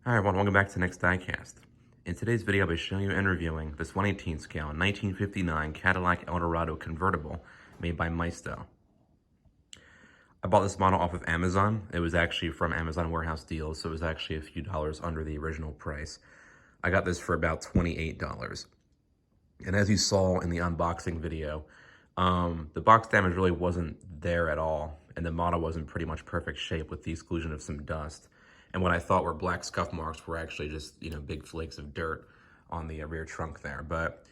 Hi everyone, welcome back to the next diecast. In today's video, I'll be showing you and reviewing this 1/18 scale 1959 Cadillac Eldorado convertible made by Maisto. I bought this model off of Amazon. It was actually from Amazon Warehouse Deals, so it was actually a few dollars under the original price. I got this for about $28. And as you saw in the unboxing video, the box damage really wasn't there at all, and the model was in pretty much perfect shape with the exclusion of some dust. And what I thought were black scuff marks were actually just, big flakes of dirt on the rear trunk there. But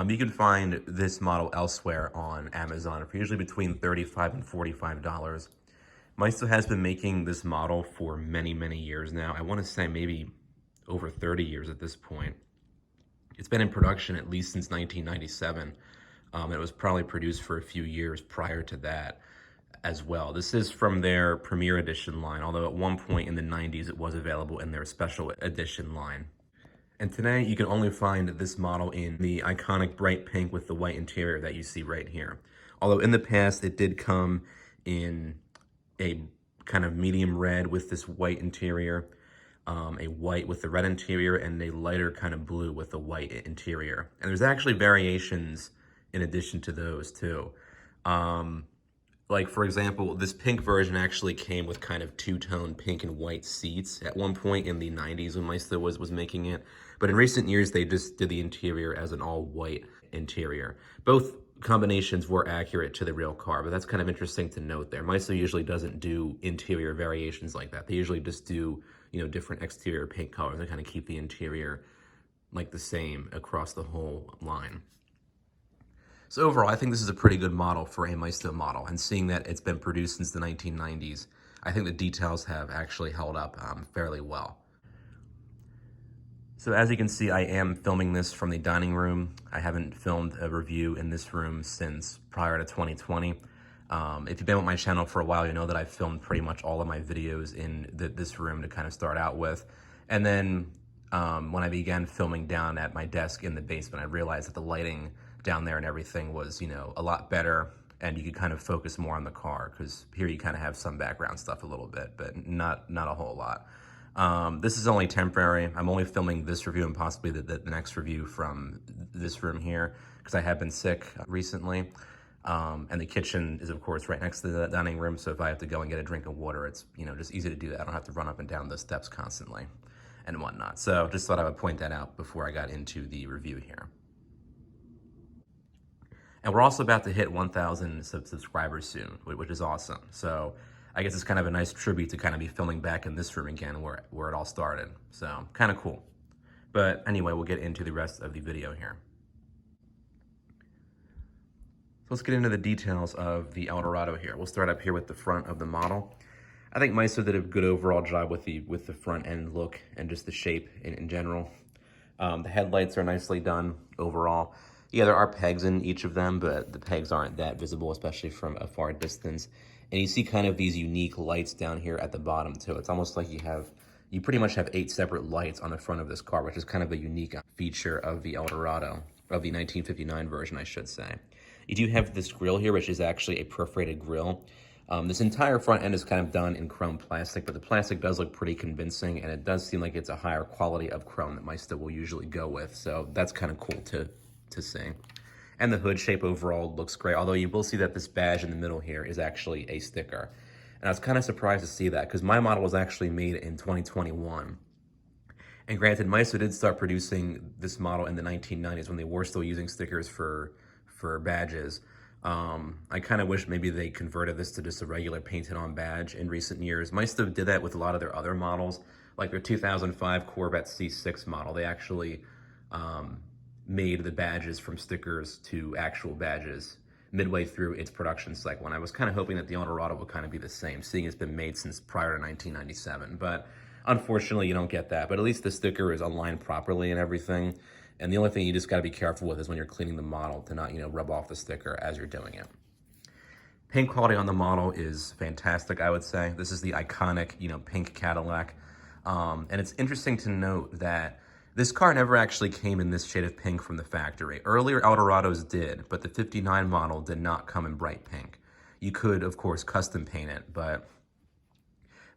you can find this model elsewhere on Amazon for usually between $35 and $45. Maisto has been making this model for many, many years now. I want to say maybe over 30 years at this point. It's been in production at least since 1997. It was probably produced for a few years prior to that as well. This is from their Premier Edition line, although at one point in the 90s it was available in their Special Edition line. And today you can only find this model in the iconic bright pink with the white interior that you see right here. Although in the past it did come in a kind of medium red with this white interior, a white with the red interior, and a lighter kind of blue with the white interior. And there's actually variations in addition to those too. Like for example, this pink version actually came with kind of two-tone pink and white seats at one point in the 90s when Maisto was making it. But in recent years, they just did the interior as an all-white interior. Both combinations were accurate to the real car, but that's kind of interesting to note there. Maisto usually doesn't do interior variations like that. They usually just do, different exterior paint colors and kind of keep the interior like the same across the whole line. So overall, I think this is a pretty good model for a Maisto model, and seeing that it's been produced since the 1990s, I think the details have actually held up fairly well. So as you can see, I am filming this from the dining room. I haven't filmed a review in this room since prior to 2020. If you've been with my channel for a while, you know that I've filmed pretty much all of my videos in this room to kind of start out with. And then when I began filming down at my desk in the basement, I realized that the lighting down there and everything was, a lot better, and you could kind of focus more on the car, because here you kind of have some background stuff a little bit, but not a whole lot. This is only temporary. I'm only filming this review and possibly the next review from this room here, because I have been sick recently. And the kitchen is, of course, right next to the dining room, so if I have to go and get a drink of water, it's, just easy to do that. I don't have to run up and down the steps constantly and whatnot. So just thought I would point that out before I got into the review here. And we're also about to hit 1,000 subscribers soon, which is awesome. So I guess it's kind of a nice tribute to kind of be filming back in this room again where it all started. So kind of cool. But anyway, we'll get into the rest of the video here. So let's get into the details of the Eldorado here. We'll start up here with the front of the model. I think Maisto did a good overall job with the front end look and just the shape in general. The headlights are nicely done overall. Yeah, there are pegs in each of them, but the pegs aren't that visible, especially from a far distance. And you see kind of these unique lights down here at the bottom too. It's almost like you pretty much have 8 separate lights on the front of this car, which is kind of a unique feature of the Eldorado, of the 1959 version, I should say. You do have this grille here, which is actually a perforated grille. This entire front end is kind of done in chrome plastic, but the plastic does look pretty convincing, and it does seem like it's a higher quality of chrome that Maisto will usually go with. So that's kind of cool to see. And the hood shape overall looks great, although you will see that this badge in the middle here is actually a sticker. And I was kind of surprised to see that, because my model was actually made in 2021. And granted, Maisto did start producing this model in the 1990s when they were still using stickers for badges. I kind of wish maybe they converted this to just a regular painted on badge in recent years. Maisto did that with a lot of their other models, like their 2005 Corvette C6 model. They actually made the badges from stickers to actual badges midway through its production cycle. And I was kind of hoping that the Eldorado would kind of be the same, seeing it's been made since prior to 1997. But unfortunately, you don't get that. But at least the sticker is aligned properly and everything. And the only thing you just got to be careful with is when you're cleaning the model to not, rub off the sticker as you're doing it. Paint quality on the model is fantastic, I would say. This is the iconic, pink Cadillac. And it's interesting to note that this car never actually came in this shade of pink from the factory. Earlier Eldorados did, but the 59 model did not come in bright pink. You could, of course, custom paint it, but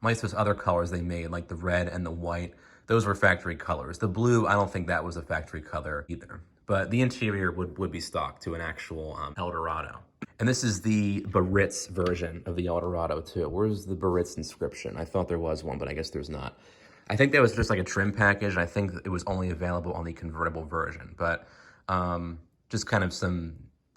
Maisto's other colors they made, like the red and the white, those were factory colors. The blue, I don't think that was a factory color either. But the interior would be stock to an actual Eldorado. And this is the Biarritz version of the Eldorado too. Where's the Biarritz inscription? I thought there was one, but I guess there's not. I think that was just like a trim package. And I think it was only available on the convertible version, but just kind of some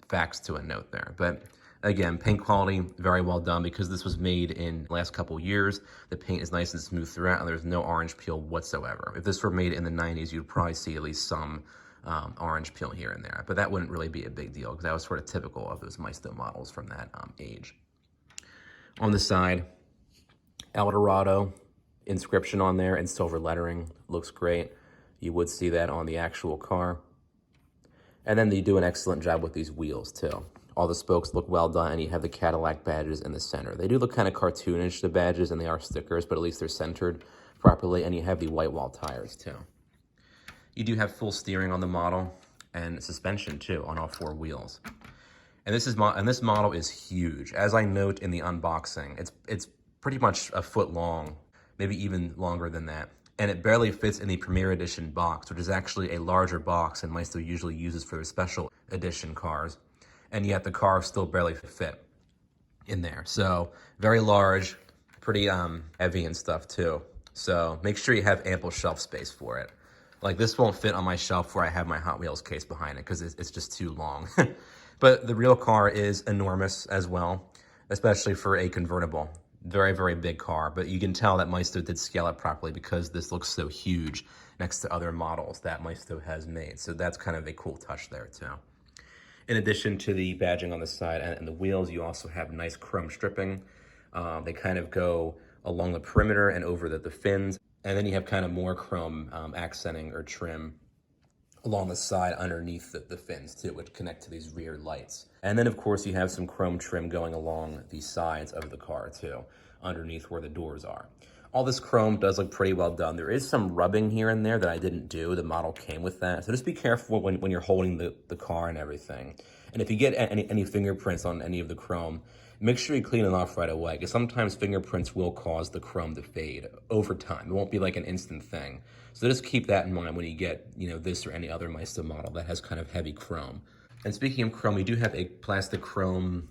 facts to a note there. But again, paint quality, very well done because this was made in the last couple years. The paint is nice and smooth throughout and there's no orange peel whatsoever. If this were made in the 90s, you'd probably see at least some orange peel here and there, but that wouldn't really be a big deal because that was sort of typical of those Maisto models from that age. On the side, Eldorado inscription on there and silver lettering, looks great. You would see that on the actual car. And then they do an excellent job with these wheels too. All the spokes look well done, and you have the Cadillac badges in the center. They do look kind of cartoonish, the badges, and they are stickers, but at least they're centered properly, and you have the white wall tires too. You do have full steering on the model and suspension too on all four wheels. And this model is huge. As I note in the unboxing, it's pretty much a foot long, maybe even longer than that. And it barely fits in the Premier Edition box, which is actually a larger box than Maisto usually uses for their special edition cars. And yet the car still barely fit in there. So very large, pretty heavy and stuff too. So make sure you have ample shelf space for it. Like this won't fit on my shelf where I have my Hot Wheels case behind it because it's just too long. But the real car is enormous as well, especially for a convertible. Very, very big car, but you can tell that Maisto did scale it properly because this looks so huge next to other models that Maisto has made. So that's kind of a cool touch there too. In addition to the badging on the side and the wheels, you also have nice chrome stripping. They kind of go along the perimeter and over the fins. And then you have kind of more chrome accenting or trim along the side underneath the fins too, which connect to these rear lights. And then of course you have some chrome trim going along the sides of the car too, underneath where the doors are. All this chrome does look pretty well done. There is some rubbing here and there that I didn't do. The model came with that. So just be careful when you're holding the car and everything. And if you get any fingerprints on any of the chrome, make sure you clean it off right away, because sometimes fingerprints will cause the chrome to fade over time. It won't be like an instant thing. So just keep that in mind when you get, this or any other Maisto model that has kind of heavy chrome. And speaking of chrome, we do have a plastic chrome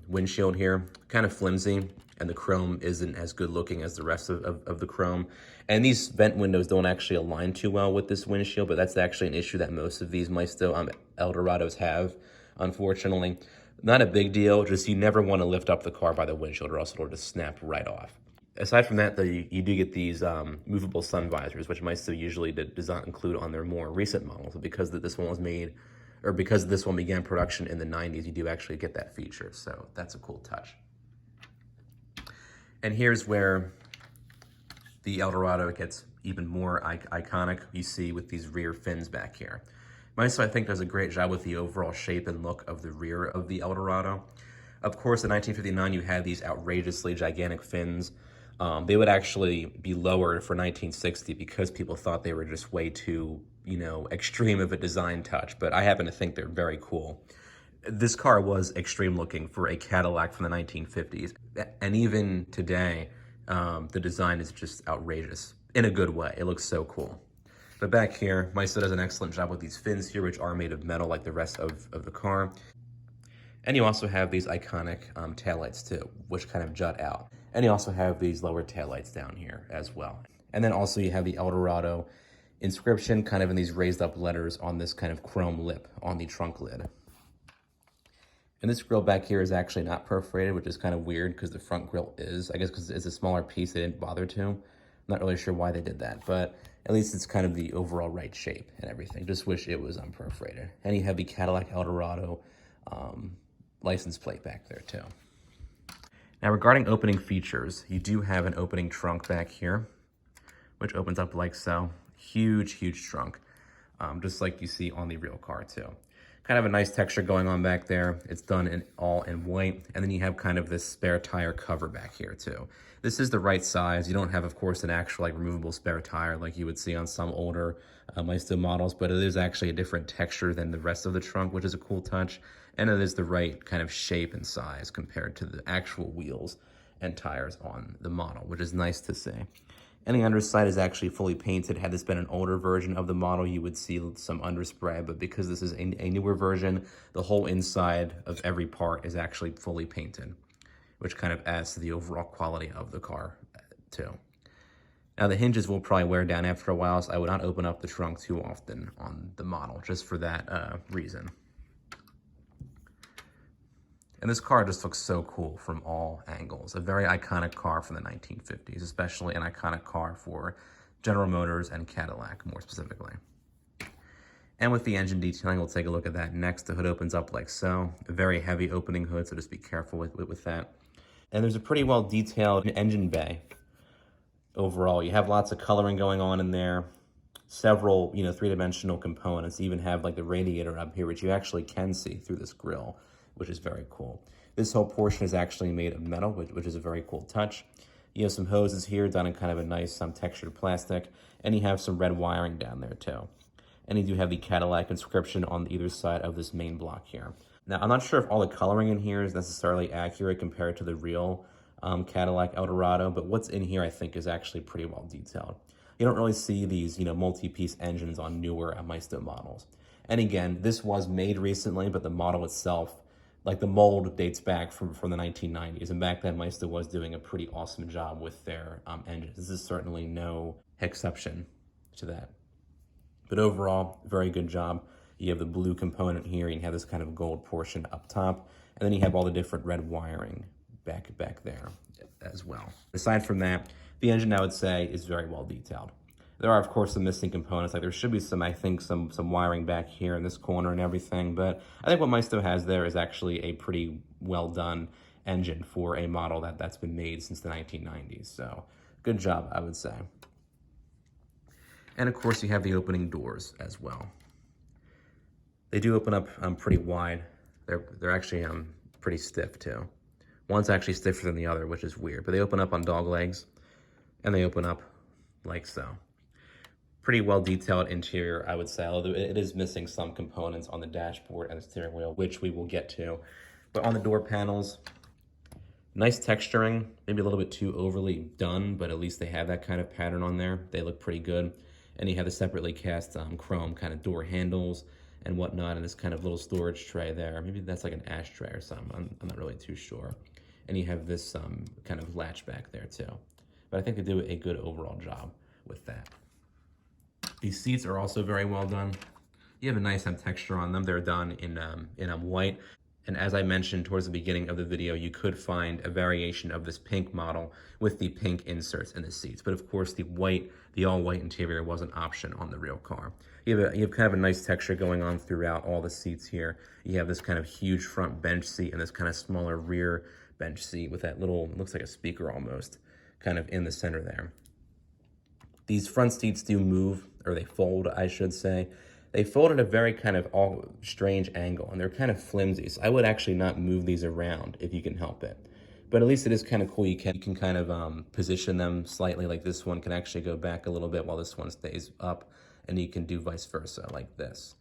windshield here, kind of flimsy, and the chrome isn't as good looking as the rest of the chrome. And these vent windows don't actually align too well with this windshield, but that's actually an issue that most of these Maisto Eldorados have, unfortunately. Not a big deal, just you never want to lift up the car by the windshield or else it'll just snap right off. Aside from that, though, you do get these movable sun visors, which Maisto usually does not include on their more recent models. But because this one was made, or because this one began production in the 90s, you do actually get that feature. So that's a cool touch. And here's where the Eldorado gets even more iconic, you see with these rear fins back here. Maisto, I think, does a great job with the overall shape and look of the rear of the Eldorado. Of course, in 1959, you had these outrageously gigantic fins. They would actually be lowered for 1960 because people thought they were just way too, extreme of a design touch. But I happen to think they're very cool. This car was extreme looking for a Cadillac from the 1950s. And even today, the design is just outrageous in a good way. It looks so cool. But back here, Maisto does an excellent job with these fins here, which are made of metal like the rest of the car. And you also have these iconic taillights too, which kind of jut out. And you also have these lower taillights down here as well. And then also you have the Eldorado inscription kind of in these raised up letters on this kind of chrome lip on the trunk lid. And this grille back here is actually not perforated, which is kind of weird because the front grille is. I guess because it's a smaller piece, they didn't bother to. I'm not really sure why they did that, but at least it's kind of the overall right shape and everything. Just wish it was unperforated. And you have the Cadillac Eldorado license plate back there too. Now regarding opening features, you do have an opening trunk back here, which opens up like so. Huge, huge trunk, just like you see on the real car too. Kind of a nice texture going on back there. It's done all in white. And then you have kind of this spare tire cover back here too. This is the right size. You don't have, of course, an actual removable spare tire like you would see on some older Maisto models, but it is actually a different texture than the rest of the trunk, which is a cool touch. And it is the right kind of shape and size compared to the actual wheels and tires on the model, which is nice to see. And the underside is actually fully painted. Had this been an older version of the model, you would see some underspray, but because this is a newer version, the whole inside of every part is actually fully painted, which kind of adds to the overall quality of the car too. Now the hinges will probably wear down after a while, so I would not open up the trunk too often on the model, just for that reason. And this car just looks so cool from all angles. A very iconic car from the 1950s, especially an iconic car for General Motors and Cadillac, more specifically. And with the engine detailing, we'll take a look at that next. The hood opens up like so. A very heavy opening hood, so just be careful with that. And there's a pretty well detailed engine bay. Overall, you have lots of coloring going on in there. Several, three-dimensional components. You even have like the radiator up here, which you actually can see through this grille, which is very cool. This whole portion is actually made of metal, which is a very cool touch. You have some hoses here done in kind of a nice textured plastic, and you have some red wiring down there too. And you do have the Cadillac inscription on either side of this main block here. Now, I'm not sure if all the coloring in here is necessarily accurate compared to the real Cadillac Eldorado, but what's in here I think is actually pretty well detailed. You don't really see these, multi-piece engines on newer Maisto models. And again, this was made recently, but the model itself, like the mold, dates back from the 1990s. And back then, Maisto was doing a pretty awesome job with their engines. This is certainly no exception to that. But overall, very good job. You have the blue component here, and you have this kind of gold portion up top, and then you have all the different red wiring back there as well. Aside from that, the engine, I would say, is very well detailed. There are, of course, some missing components. Like there should be some wiring back here in this corner and everything, but I think what Maisto has there is actually a pretty well done engine for a model that's been made since the 1990s. So good job, I would say. And of course, you have the opening doors as well. They do open up pretty wide. They're actually pretty stiff too. One's actually stiffer than the other, which is weird, but they open up on dog legs, and they open up like so. Pretty well detailed interior, I would say, although it is missing some components on the dashboard and the steering wheel, which we will get to. But on the door panels, nice texturing, maybe a little bit too overly done, but at least they have that kind of pattern on there. They look pretty good. And you have the separately cast chrome kind of door handles and whatnot, and this kind of little storage tray there. Maybe that's like an ashtray or something. I'm not really too sure. And you have this kind of latch back there too. But I think they do a good overall job with that. These seats are also very well done. You have a nice texture on them. They're done in white. And as I mentioned towards the beginning of the video, you could find a variation of this pink model with the pink inserts in the seats. But of course, the all-white interior was an option on the real car. You have kind of a nice texture going on throughout all the seats here. You have this kind of huge front bench seat and this kind of smaller rear bench seat with that little, looks like a speaker almost, kind of in the center there. These front seats do move, or they fold, I should say. They fold at a very kind of strange angle, and they're kind of flimsy. So I would actually not move these around if you can help it. But at least it is kind of cool. You can kind of position them slightly, like this one can actually go back a little bit while this one stays up, and you can do vice versa, like this.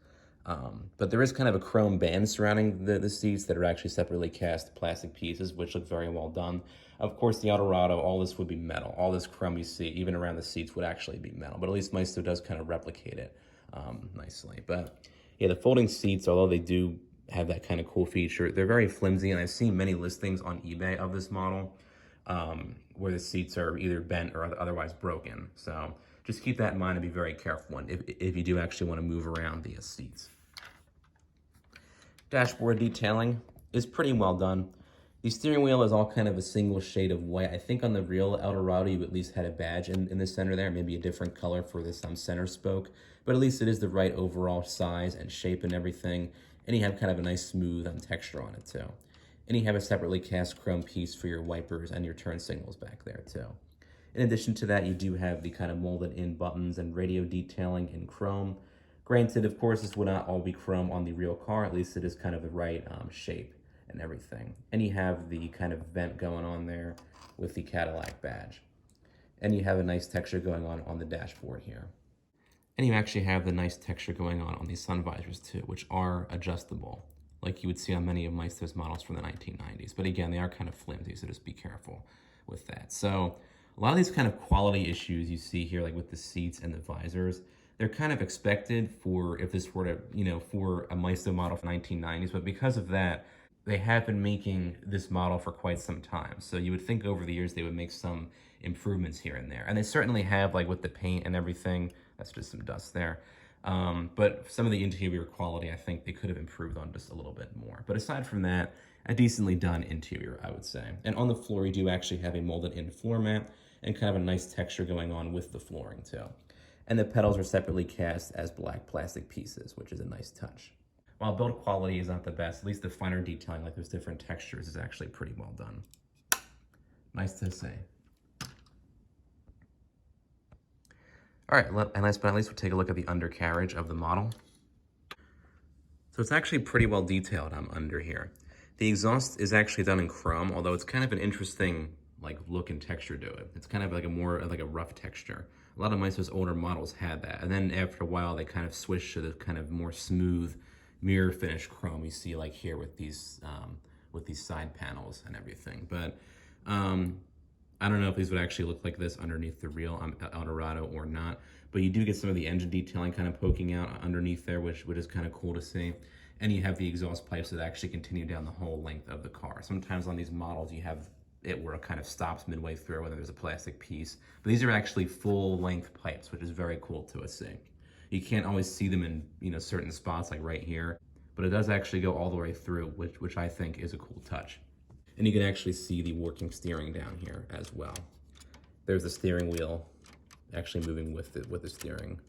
But there is kind of a chrome band surrounding the seats that are actually separately cast plastic pieces, which look very well done. Of course, the Eldorado, all this would be metal. All this chrome you see, even around the seats, would actually be metal. But at least Maisto does kind of replicate it nicely. But yeah, the folding seats, although they do have that kind of cool feature, they're very flimsy. And I've seen many listings on eBay of this model where the seats are either bent or otherwise broken. So just keep that in mind and be very careful if you do actually want to move around the seats. Dashboard detailing is pretty well done. The steering wheel is all kind of a single shade of white. I think on the real Eldorado, you at least had a badge in the center there, maybe a different color for this center spoke, but at least it is the right overall size and shape and everything. And you have kind of a nice smooth texture on it too. And you have a separately cast chrome piece for your wipers and your turn signals back there too. In addition to that, you do have the kind of molded in buttons and radio detailing in chrome. Granted, of course, this would not all be chrome on the real car, at least it is kind of the right shape and everything. And you have the kind of vent going on there with the Cadillac badge. And you have a nice texture going on the dashboard here. And you actually have the nice texture going on these sun visors too, which are adjustable, like you would see on many of Maisto's models from the 1990s. But again, they are kind of flimsy, so just be careful with that. So A lot of these kind of quality issues you see here, like with the seats and the visors, they're kind of expected for if this were to, for a Maisto model from 1990s, but because of that, they have been making this model for quite some time. So you would think over the years they would make some improvements here and there. And they certainly have, like with the paint and everything. That's just some dust there. But some of the interior quality, I think they could have improved on just a little bit more. But aside from that, a decently done interior, I would say. And on the floor, you do actually have a molded in floor mat and kind of a nice texture going on with the flooring too. And the pedals are separately cast as black plastic pieces, which is a nice touch. While build quality is not the best, at least the finer detailing, like those different textures, is actually pretty well done. Nice to say. All right, and last but not least, we'll take a look at the undercarriage of the model. So it's actually pretty well detailed under here. The exhaust is actually done in chrome, although it's kind of an interesting like look and texture to it. It's kind of like a more like a rough texture. A lot of Maisto's older models had that, and then after a while they kind of switched to the kind of more smooth mirror finish chrome you see like here with these side panels and everything. But I don't know if these would actually look like this underneath the real Eldorado or not, but you do get some of the engine detailing kind of poking out underneath there, which is kind of cool to see. And you have the exhaust pipes that actually continue down the whole length of the car. Sometimes on these models you have it where it kind of stops midway through, whether there's a plastic piece. But these are actually full-length pipes, which is very cool to see. You can't always see them in certain spots, like right here, but it does actually go all the way through, which I think is a cool touch. And you can actually see the working steering down here as well. There's the steering wheel actually moving with the steering,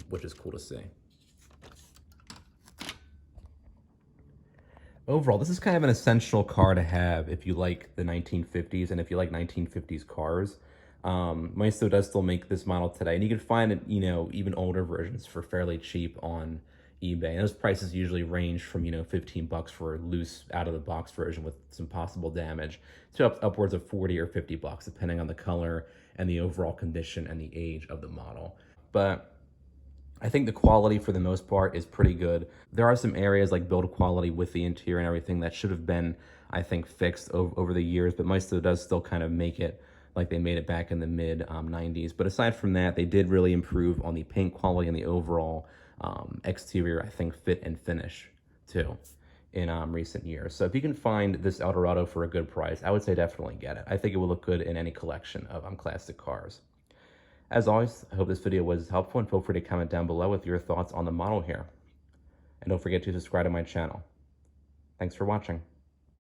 which is cool to see. Overall, this is kind of an essential car to have if you like the 1950s and if you like 1950s cars. Maisto does still make this model today, and you can find it, even older versions for fairly cheap on eBay. And those prices usually range from, $15 for a loose out-of-the-box version with some possible damage to upwards of $40 or $50, depending on the color and the overall condition and the age of the model. But I think the quality for the most part is pretty good. There are some areas like build quality with the interior and everything that should have been, I think, fixed over the years, but Maisto does still kind of make it like they made it back in the mid 90s. But aside from that, they did really improve on the paint quality and the overall exterior, I think, fit and finish too in recent years. So if you can find this Eldorado for a good price, I would say definitely get it. I think it will look good in any collection of classic cars. As always, I hope this video was helpful, and feel free to comment down below with your thoughts on the model here. And don't forget to subscribe to my channel. Thanks for watching.